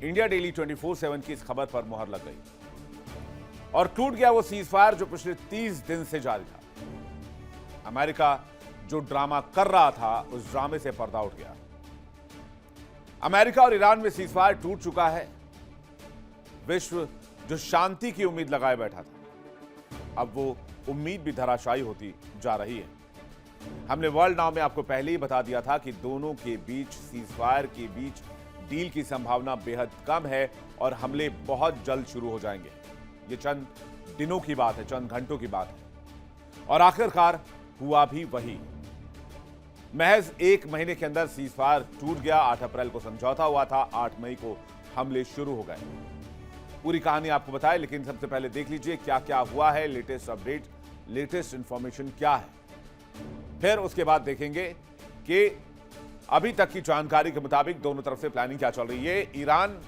India daily 24/7 की इस खबर पर मुहर लग गई और टूट गया वो सीज फायर जो पिछले 30 दिन से जारी था। अमेरिका जो ड्रामा कर रहा था, उस ड्रामे से पर्दा उठ गया। अमेरिका और ईरान में सीज फायर टूट चुका है। विश्व जो शांति की उम्मीद लगाए बैठा था, अब वो उम्मीद भी धराशायी होती जा रही है। हमने वर्ल्ड नाउ में आपको पहले ही बता दिया था कि दोनों के बीच सीज फायर के बीच डील की संभावना बेहद कम है और हमले बहुत जल्द शुरू हो जाएंगे। ये चंद दिनों की बात है, चंद घंटों की बात है और आखिरकार हुआ भी वही। महज 1 महीने के अंदर सीज फायर टूट गया। 8 अप्रैल को समझौता हुआ था, 8 मई को हमले शुरू हो गए। पूरी कहानी आपको बताएं, लेकिन सबसे पहले देख लीजिए क्या क्या हुआ है, लेटेस्ट अपडेट, लेटेस्ट इंफॉर्मेशन क्या है। फिर उसके बाद देखेंगे कि अभी तक की जानकारी के मुताबिक दोनों तरफ से प्लानिंग क्या चल रही है। ईरान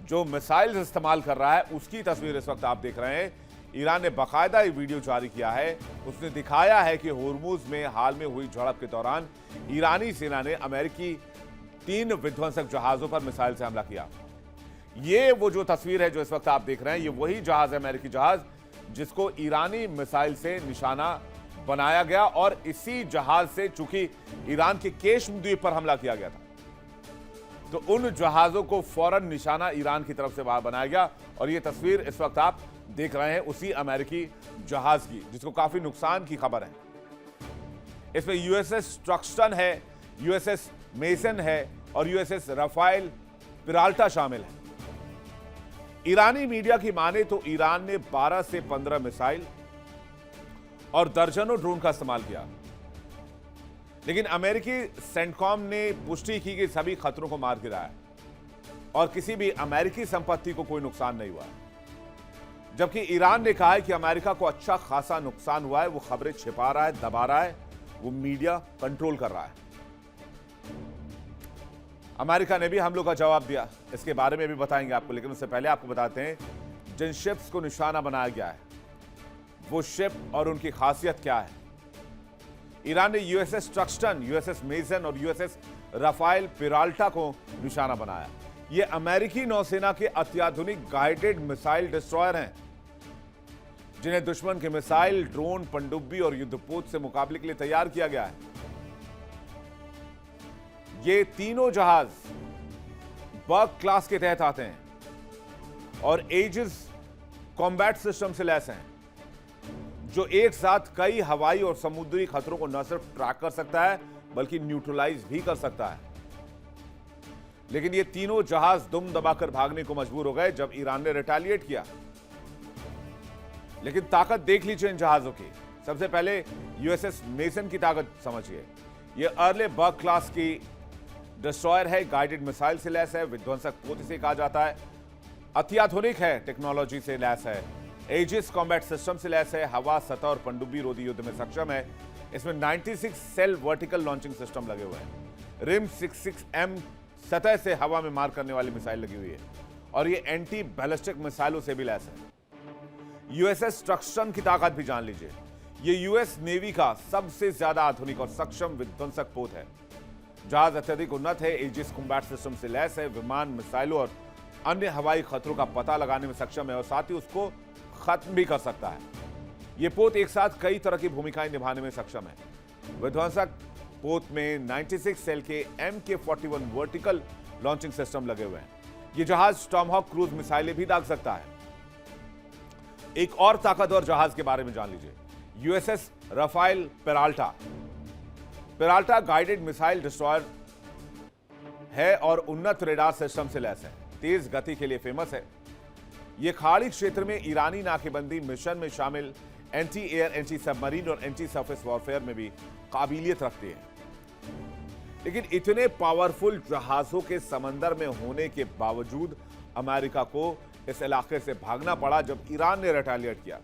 जो मिसाइल इस्तेमाल कर रहा है, उसकी तस्वीर इस वक्त आप देख रहे हैं। ईरान ने बाकायदा एक वीडियो जारी किया है। उसने दिखाया है कि होर्मुज में हाल में हुई झड़प के दौरान ईरानी सेना ने अमेरिकी 3 विध्वंसक जहाजों पर मिसाइल से हमला किया। ये वो जो तस्वीर है जो इस वक्त आप देख रहे हैं, ये वही जहाज है, अमेरिकी जहाज, जिसको ईरानी मिसाइल से निशाना बनाया गया और इसी जहाज से चूंकि ईरान के केश्म द्वीप पर हमला किया गया था, तो उन जहाजों को फौरन निशाना ईरान की तरफ से वहां बनाया गया। और ये तस्वीर इस वक्त आप देख रहे हैं उसी अमेरिकी जहाज की, जिसको काफी नुकसान की खबर है। इसमें यूएसएस ट्रक्स्टन है, यूएसएस मेसन है और यूएसएस राफेल पिराल्टा शामिल है। ईरानी मीडिया की माने तो ईरान ने 12 से 15 मिसाइल और दर्जनों ड्रोन का इस्तेमाल किया, लेकिन अमेरिकी सेंटकॉम ने पुष्टि की कि सभी खतरों को मार गिराया और किसी भी अमेरिकी संपत्ति को कोई नुकसान नहीं हुआ। जबकि ईरान ने कहा है कि अमेरिका को अच्छा खासा नुकसान हुआ है। वो खबरें छिपा रहा है, दबा रहा है, वो मीडिया कंट्रोल कर रहा है। अमेरिका ने भी हमलों का जवाब दिया, इसके बारे में भी बताएंगे आपको, लेकिन उससे पहले आपको बताते हैं जिन शिप्स को निशाना बनाया गया है वो शिप और उनकी खासियत क्या है। ईरान ने यूएसएस ट्रक्स्टन, यूएसएस मेसन और यूएसएस राफेल पिराल्टा को निशाना बनाया। ये अमेरिकी नौसेना के अत्याधुनिक गाइडेड मिसाइल डिस्ट्रॉयर हैं, जिन्हें दुश्मन के मिसाइल, ड्रोन, पनडुब्बी और युद्धपोत से मुकाबले के लिए तैयार किया गया है। ये तीनों जहाज बर्ग क्लास के तहत आते हैं और एजिस कॉम्बैट सिस्टम से लैस हैं, जो एक साथ कई हवाई और समुद्री खतरों को न सिर्फ ट्रैक कर सकता है बल्कि न्यूट्रलाइज भी कर सकता है। लेकिन ये तीनों जहाज दुम दबाकर भागने को मजबूर हो गए जब ईरान ने रिटेलिएट किया। लेकिन ताकत देख लीजिए इन जहाजों की। सबसे पहले यूएसएस मेसन की ताकत समझिए। ये अर्ले बर्ग क्लास की डिस्ट्रॉयर है, गाइडेड मिसाइल से लैस है, विध्वंसक पोत इसे कहा जाता है, अत्याधुनिक है, टेक्नोलॉजी से लैस है, एजिस कॉम्बैट सिस्टम से लैस है, हवा, सतह और पनडुब्बी रोधी युद्ध में सक्षम है। इसमें 96 सेल वर्टिकल लॉन्चिंग सिस्टम लगे हुए हैं। रिम 66M सतह से हवा में मार करने वाली मिसाइल लगी हुई है और ये एंटी बैलिस्टिक मिसाइलों से भी लैस है। यूएसएस ट्रक्स्टन की ताकत भी जान लीजिए। ये यूएस नेवी का सबसे ज्यादा आधुनिक और सक्षम विध्वंसक पोत है। जहाज अत्यधिक उन्नत है, एजिस कॉम्बैट सिस्टम से लैस है, विमान, मिसाइलों और अन्य हवाई खतरों का पता लगाने में सक्षम है और साथ ही उसको खत्म भी कर सकता है। यह पोत एक साथ कई तरह की भूमिकाएं निभाने में सक्षम है। विध्वंसक पोत में 96 सेल के MK-41 वर्टिकल लॉन्चिंग सिस्टम लगे हुए हैं। यह जहाज टॉमहॉक क्रूज मिसाइलें भी दाग सकता है। एक और ताकतवर जहाज के बारे में जान लीजिए, USS Rafael Peralta. Peralta guided missile destroyer है और उन्नत रेडार सिस्टम से लैस है। तेज गति के लिए फेमस है। यह खाड़ी क्षेत्र में ईरानी नाकेबंदी मिशन में शामिल एंटी एयर, एंटी सबमरीन और एंटी सरफेस वॉरफेयर में भी काबिलियत रखती है। लेकिन इतने पावरफुल जहाजों के समंदर में होने के बावजूद अमेरिका को इस इलाके से भागना पड़ा जब ईरान ने रिटेलिएट किया।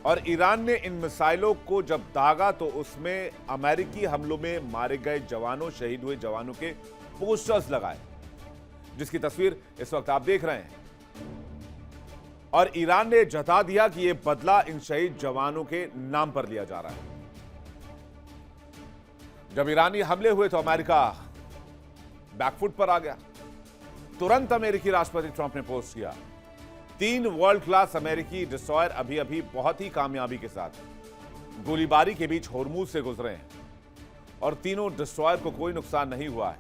और ईरान ने इन मिसाइलों को जब दागा तो उसमें अमेरिकी हमलों में मारे गए जवानों, शहीद हुए जवानों के पोस्टर्स लगाए, जिसकी तस्वीर इस वक्त आप देख रहे हैं। और ईरान ने जता दिया कि यह बदला इन शहीद जवानों के नाम पर लिया जा रहा है। जब ईरानी हमले हुए तो अमेरिका बैकफुट पर आ गया। तुरंत अमेरिकी राष्ट्रपति ट्रंप ने पोस्ट किया, 3 वर्ल्ड क्लास अमेरिकी डिस्ट्रॉयर अभी अभी बहुत ही कामयाबी के साथ गोलीबारी के बीच होर्मुज से गुजरे हैं और तीनों डिस्ट्रॉयर को कोई नुकसान नहीं हुआ है,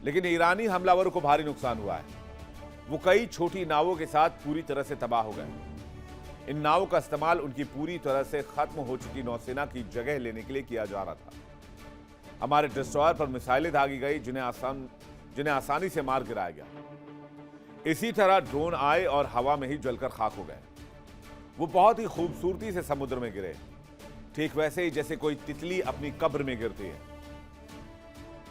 लेकिन ईरानी हमलावरों को भारी नुकसान हुआ है। वो कई छोटी नावों के साथ पूरी तरह से तबाह हो गए। इन नावों का इस्तेमाल उनकी पूरी तरह से खत्म हो चुकी नौसेना की जगह लेने के लिए किया जा रहा था। हमारे डिस्ट्रॉयर पर मिसाइलें दागी गई जिन्हें आसानी से मार गिराया गया। इसी तरह ड्रोन आए और हवा में ही जलकर खाक हो गए। वो बहुत ही खूबसूरती से समुद्र में गिरे, ठीक वैसे ही जैसे कोई तितली अपनी कब्र में गिरती है।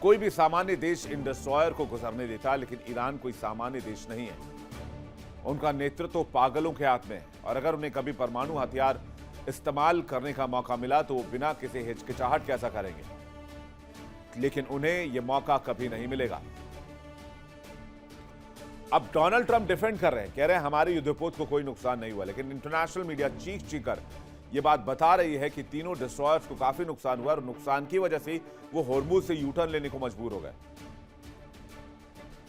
कोई भी सामान्य देश इन डिस्ट्रॉयर को गुजरने देता, लेकिन ईरान कोई सामान्य देश नहीं है। उनका नेतृत्व तो पागलों के हाथ में है और अगर उन्हें कभी परमाणु हथियार इस्तेमाल करने का मौका मिला तो वो बिना किसी हिचकिचाहट के ऐसा करेंगे, लेकिन उन्हें यह मौका कभी नहीं मिलेगा। अब डोनाल्ड ट्रंप डिफेंड कर रहे हैं, कह रहे हैं हमारे युद्धपोत को कोई नुकसान नहीं हुआ, लेकिन इंटरनेशनल मीडिया चीख चीख कर यह बात बता रही है कि तीनों डिस्ट्रॉयर्स को काफी नुकसान हुआ और नुकसान की वजह से वो होर्मुज से यूटर्न लेने को मजबूर हो गए।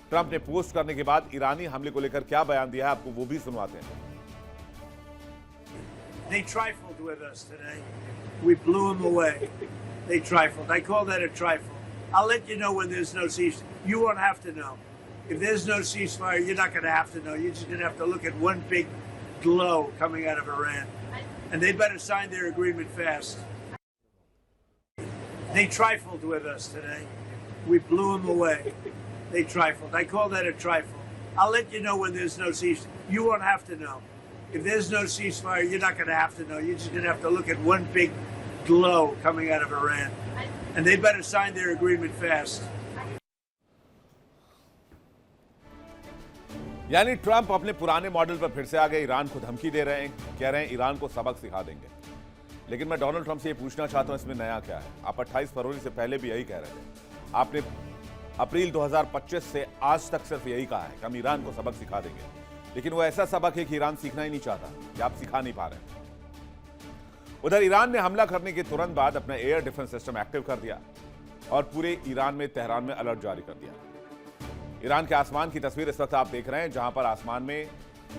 ट्रंप ने पोस्ट करने के बाद ईरानी हमले को लेकर क्या बयान दिया है, आपको वो भी सुनवाते हैं। They trifled with us today. We blew them away. They trifled. I call that a trifle. I'll let you know when there's no ceasefire. You won't have to know. If there's no ceasefire, you're not going to have to know. You're just going to have to look at one big glow coming out of Iran. And they better sign their agreement fast. They trifled with us today. We blew them away. They trifled. I call that a trifle. I'll let you know when there's no ceasefire. You won't have to know. If there's no ceasefire, you're not going to have to know. You're just going to have to look at one big glow coming out of Iran. And they better sign their agreement fast. यानी Trump अपने पुराने model पर फिर से आ गए, Iran को धमकी दे रहे हैं, कह रहे हैं ईरान को सबक सिखा देंगे। लेकिन मैं डोनाल्ड ट्रंप से ये पूछना चाहता हूं, इसमें नया क्या है? आप 28 फरवरी से पहले भी यही कह रहे थे। आपने अप्रैल 2025 से आज तक सिर्फ यही कहा है कि हम ईरान को सबक सिखा देंगे, लेकिन वो ऐसा सबक है कि ईरान सीखना ही नहीं चाहता, कि आप सिखा नहीं पा रहे। उधर ईरान ने हमला करने के तुरंत बाद अपना एयर डिफेंस सिस्टम एक्टिव कर दिया और पूरे ईरान में तेहरान में अलर्ट जारी कर दिया। ईरान के आसमान की तस्वीर इस वक्त आप देख रहे हैं, जहां पर आसमान में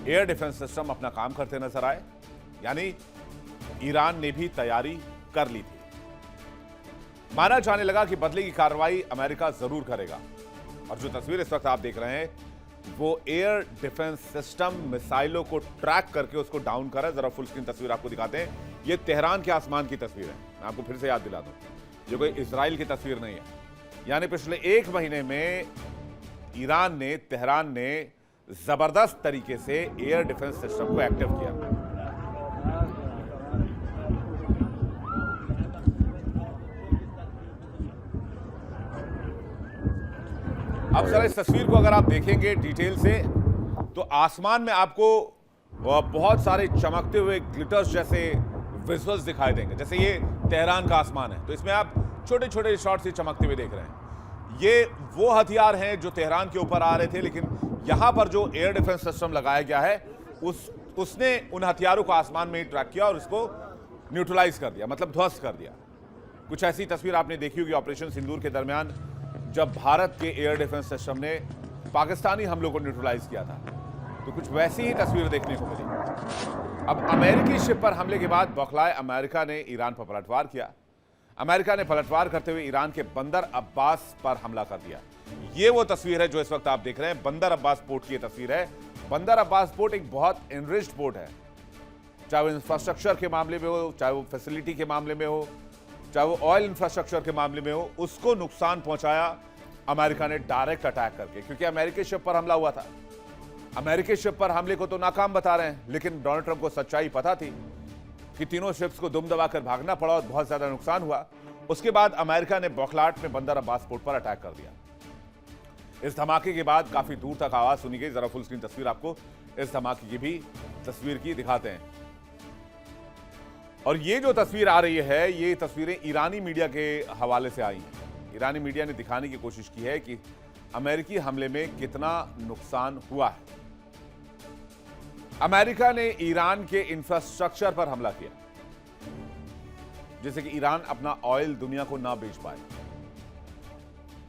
एयर डिफेंस सिस्टम अपना काम करते नजर आए, यानी ईरान ने भी तैयारी कर ली थी। माना जाने लगा कि बदले की कार्रवाई अमेरिका जरूर करेगा और जो तस्वीर इस वक्त आप देख रहे हैं वो एयर डिफेंस सिस्टम मिसाइलों को ट्रैक करके उसको डाउन कर रहा है। जरा फुल स्क्रीन तस्वीर आपको दिखाते हैं। ये तेहरान के आसमान की तस्वीर है। मैं आपको फिर से याद दिला दूं, ये कोई इजराइल की तस्वीर नहीं है। यानी पिछले 1 महीने में ईरान ने, तेहरान ने जबरदस्त तरीके से एयर डिफेंस सिस्टम को एक्टिव किया। अब जरा इस तस्वीर को अगर आप देखेंगे डिटेल से तो आसमान में आपको बहुत सारे चमकते हुए ग्लिटर्स जैसे विजुअल्स दिखाई देंगे। जैसे ये तेहरान का आसमान है तो इसमें आप छोटे छोटे शॉट्स से चमकते हुए देख रहे हैं। ये वो हथियार हैं जो तेहरान के ऊपर आ रहे थे, लेकिन यहां पर जो एयर डिफेंस सिस्टम लगाया गया है उसने उन हथियारों को आसमान में ही ट्रैक किया और उसको न्यूट्रलाइज कर दिया, मतलब ध्वस्त कर दिया। कुछ ऐसी तस्वीर आपने देखी होगी ऑपरेशन सिंदूर के दरमियान, जब भारत के एयर डिफेंस सिस्टम ने पाकिस्तानी हमलों को न्यूट्रलाइज किया था, तो कुछ वैसी ही तस्वीर देखने को मिली। अब अमेरिकी शिप पर हमले के बाद बौखलाए अमेरिका ने ईरान पर पलटवार किया। अमेरिका ने पलटवार करते हुए ईरान के बंदर अब्बास पर हमला कर दिया। ये वो तस्वीर है जो इस वक्त आप देख रहे हैं, बंदर अब्बास पोर्ट की ये तस्वीर है। बंदर अब्बास पोर्ट एक बहुत एनरिच्ड पोर्ट है, चाहे वो इंफ्रास्ट्रक्चर के मामले में हो, चाहे वो फैसिलिटी के मामले में हो, चाहे वो ऑयल इंफ्रास्ट्रक्चर के मामले में हो। उसको नुकसान पहुंचाया अमेरिका ने डायरेक्ट अटैक करके, क्योंकि अमेरिकी शिप पर हमला हुआ था। अमेरिकी शिप पर हमले को तो नाकाम बता रहे हैं, लेकिन डोनाल्ड ट्रंप को सच्चाई पता थी कि तीनों शिप्स को दुम दबाकर भागना पड़ा और बहुत ज्यादा नुकसान हुआ। उसके बाद अमेरिका ने बौखलाहट में बंदर अब्बास पोर्ट पर अटैक कर दिया। इस धमाके के बाद काफी दूर तक आवाज सुनी गई। जरा फुल स्क्रीन तस्वीर आपको इस धमाके की भी तस्वीर की दिखाते हैं। और ये जो तस्वीर आ रही है, ये तस्वीरें ईरानी मीडिया के हवाले से आई हैं। ईरानी मीडिया ने दिखाने की कोशिश की है कि अमेरिकी हमले में कितना नुकसान हुआ है। अमेरिका ने ईरान के इंफ्रास्ट्रक्चर पर हमला किया, जैसे कि ईरान अपना ऑयल दुनिया को ना बेच पाए।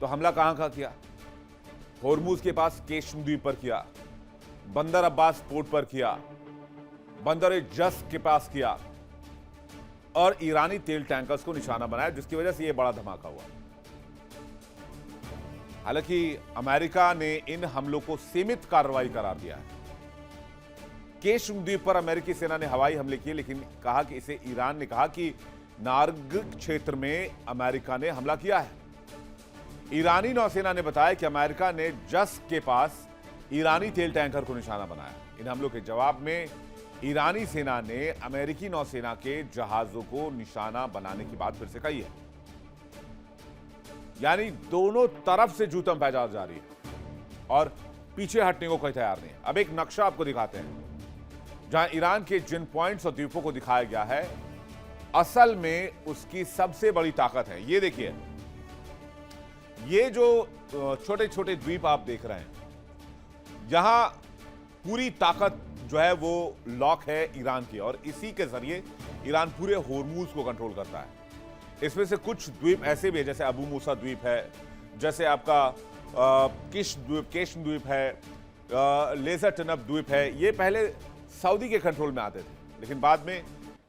तो हमला कहां का किया? होर्मुज के पास केशम द्वीप पर किया, बंदर अब्बास पोर्ट पर किया, बंदर जस के पास किया और ईरानी तेल टैंकर्स को निशाना बनाया, जिसकी वजह से यह बड़ा धमाका हुआ। हालांकि अमेरिका ने इन हमलों को सीमित कार्रवाई करार दिया है। केशम द्वीप पर अमेरिकी सेना ने हवाई हमले किए, लेकिन कहा कि इसे ईरान ने कहा कि नार्गिक क्षेत्र में अमेरिका ने हमला किया है। ईरानी नौसेना ने बताया कि अमेरिका ने जस के पास ईरानी तेल टैंकर को निशाना बनाया। इन हमलों के जवाब में ईरानी सेना ने अमेरिकी नौसेना के जहाजों को निशाना बनाने की बात फिर से कही है। यानी दोनों तरफ से जूतम पैजाज जारी है और पीछे हटने को कोई तैयार नहीं है। अब एक नक्शा आपको दिखाते हैं जहां ईरान के जिन पॉइंट्स और द्वीपों को दिखाया गया है, असल में उसकी सबसे बड़ी ताकत है। ये देखिए, ये जो छोटे छोटे द्वीप आप देख रहे हैं, यहां पूरी ताकत जो है वो लॉक है ईरान की, और इसी के जरिए ईरान पूरे होर्मुज को कंट्रोल करता है। इसमें से कुछ द्वीप ऐसे भी है, जैसे अबू मूसा द्वीप है, जैसे आपका केशम द्वीप है, लेजर टनब द्वीप है। ये पहले सऊदी के कंट्रोल में आते थे, लेकिन बाद में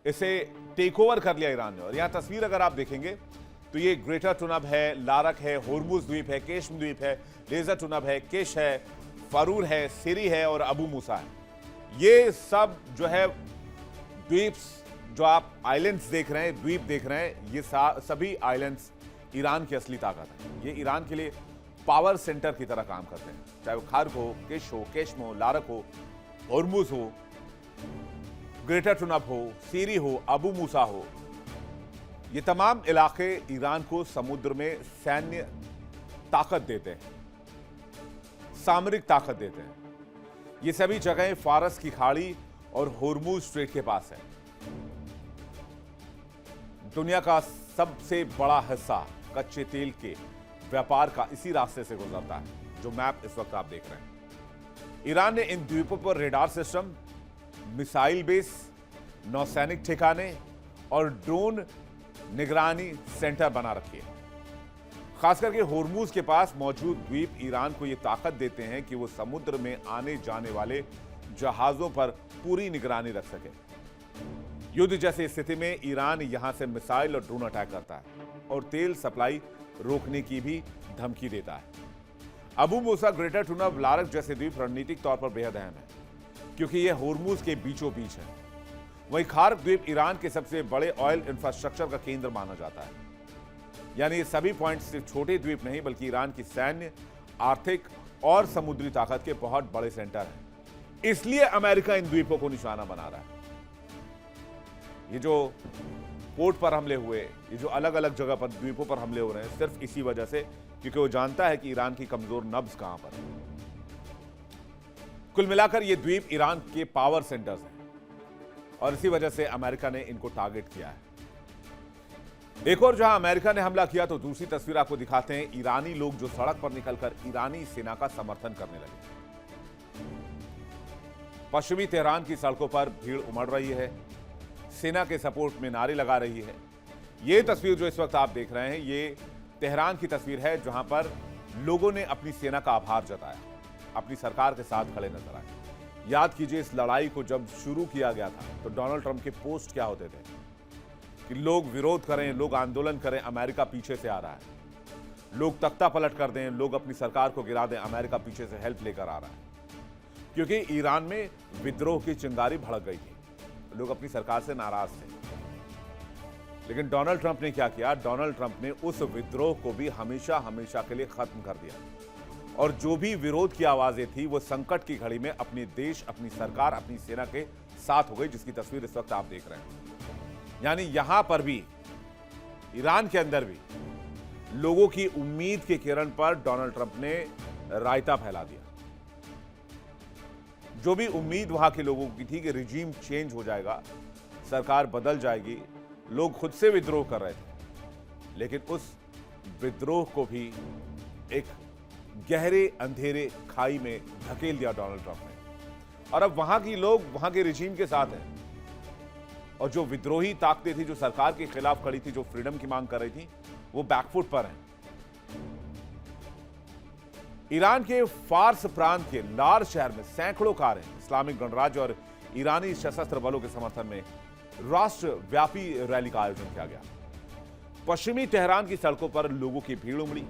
इसे टेक ओवर कर लिया ईरान ने। और यहां तस्वीर अगर आप देखेंगे तो ये ग्रेटर टनब है, लारक है, होर्मुज द्वीप है, केशम द्वीप है, लेजर टनब है, केश है, फरूर है, सिरी है और अबू मूसा है। ये सब जो है द्वीप्स, जो आप आइलैंड्स देख रहे हैं, द्वीप देख रहे हैं, ये सभी आइलैंड्स ईरान की असली ताकत है। ये ईरान के लिए पावर सेंटर की तरह काम करते हैं, चाहे वो खार्क हो, केशम हो, लारक हो, होर्मुज हो, ग्रेटर टनब हो, सीरी हो, अबू मूसा हो। ये तमाम इलाके ईरान को समुद्र में सैन्य ताकत देते हैं, सामरिक ताकत देते हैं। ये सभी जगहें फारस की खाड़ी और होर्मुज स्ट्रेट के पास है। दुनिया का सबसे बड़ा हिस्सा कच्चे तेल के व्यापार का इसी रास्ते से गुजरता है, जो मैप इस वक्त आप देख रहे हैं। ईरान ने इन द्वीपों पर रेडार सिस्टम, मिसाइल बेस, नौसैनिक ठिकाने और ड्रोन निगरानी सेंटर बना रखे हैं। खास करके होर्मुज के पास मौजूद द्वीप ईरान को यह ताकत देते हैं कि वो समुद्र में आने जाने वाले जहाजों पर पूरी निगरानी रख सके। युद्ध जैसी स्थिति में ईरान यहां से मिसाइल और ड्रोन अटैक करता है और तेल सप्लाई रोकने की भी धमकी देता है। अबू मूसा, ग्रेटर टनब, लारक जैसे द्वीप रणनीतिक तौर पर बेहद अहम है, क्योंकि यह होर्मुज के बीचों बीच है। वहीं खार्क द्वीप ईरान के सबसे बड़े ऑयल इंफ्रास्ट्रक्चर का केंद्र माना जाता है। यानी ये सभी पॉइंट सिर्फ छोटे द्वीप नहीं, बल्कि ईरान की सैन्य, आर्थिक और समुद्री ताकत के बहुत बड़े सेंटर हैं। इसलिए अमेरिका इन द्वीपों को निशाना बना रहा है। ये जो पोर्ट पर हमले हुए, ये जो अलग अलग जगह पर द्वीपों पर हमले हो रहे हैं, सिर्फ इसी वजह से, क्योंकि वो जानता है कि ईरान की कमजोर नब्ज कहां पर है। कुल मिलाकर ये द्वीप ईरान के पावर सेंटर्स हैं और इसी वजह से अमेरिका ने इनको टारगेट किया है। एक और जहां अमेरिका ने हमला किया, तो दूसरी तस्वीर आपको दिखाते हैं। ईरानी लोग जो सड़क पर निकलकर ईरानी सेना का समर्थन करने लगे। पश्चिमी तेहरान की सड़कों पर भीड़ उमड़ रही है, सेना के सपोर्ट में नारे लगा रही है। यह तस्वीर जो इस वक्त आप देख रहे हैं, ये तेहरान की तस्वीर है, जहां पर लोगों ने अपनी सेना का आभार जताया, अपनी सरकार के साथ खड़े नजर आए। याद कीजिए, इस लड़ाई को जब शुरू किया गया था तो डोनाल्ड ट्रंप के पोस्ट क्या होते थे कि लोग विरोध करें, लोग आंदोलन करें, अमेरिका पीछे से आ रहा है। लोग तख्ता पलट कर दें, लोग अपनी सरकार को गिरा दें, अमेरिका पीछे से हेल्प लेकर आ रहा है। क्योंकि ईरान में विद्रोह की चिंगारी भड़क गई थी, लोग अपनी सरकार से नाराज थे। लेकिन डोनाल्ड ट्रंप ने क्या किया? डोनाल्ड ट्रंप ने उस विद्रोह को भी हमेशा हमेशा के लिए खत्म कर दिया, और जो भी विरोध की आवाजें थी वो संकट की घड़ी में अपने देश, अपनी सरकार, अपनी सेना के साथ हो गई, जिसकी तस्वीर इस वक्त आप देख रहे हैं। यानी यहां पर भी, ईरान के अंदर भी लोगों की उम्मीद के किरण पर डोनाल्ड ट्रंप ने रायता फैला दिया। जो भी उम्मीद वहां के लोगों की थी कि रिजीम चेंज हो जाएगा, सरकार बदल जाएगी, लोग खुद से विद्रोह कर रहे थे, लेकिन उस विद्रोह को भी एक गहरे अंधेरे खाई में धकेल दिया डोनाल्ड ट्रंप ने। और अब वहां की लोग वहां के रिजीम के साथ हैं, और जो विद्रोही ताकतें थी, जो सरकार के खिलाफ खड़ी थी, जो फ्रीडम की मांग कर रही थी, वो बैकफुट पर हैं। ईरान के फार्स प्रांत के लार शहर में सैकड़ों कारें इस्लामिक गणराज्य और ईरानी सशस्त्र बलों के समर्थन में राष्ट्रव्यापी रैली का आयोजन किया गया। पश्चिमी तेहरान की सड़कों पर लोगों की भीड़ उमड़ी।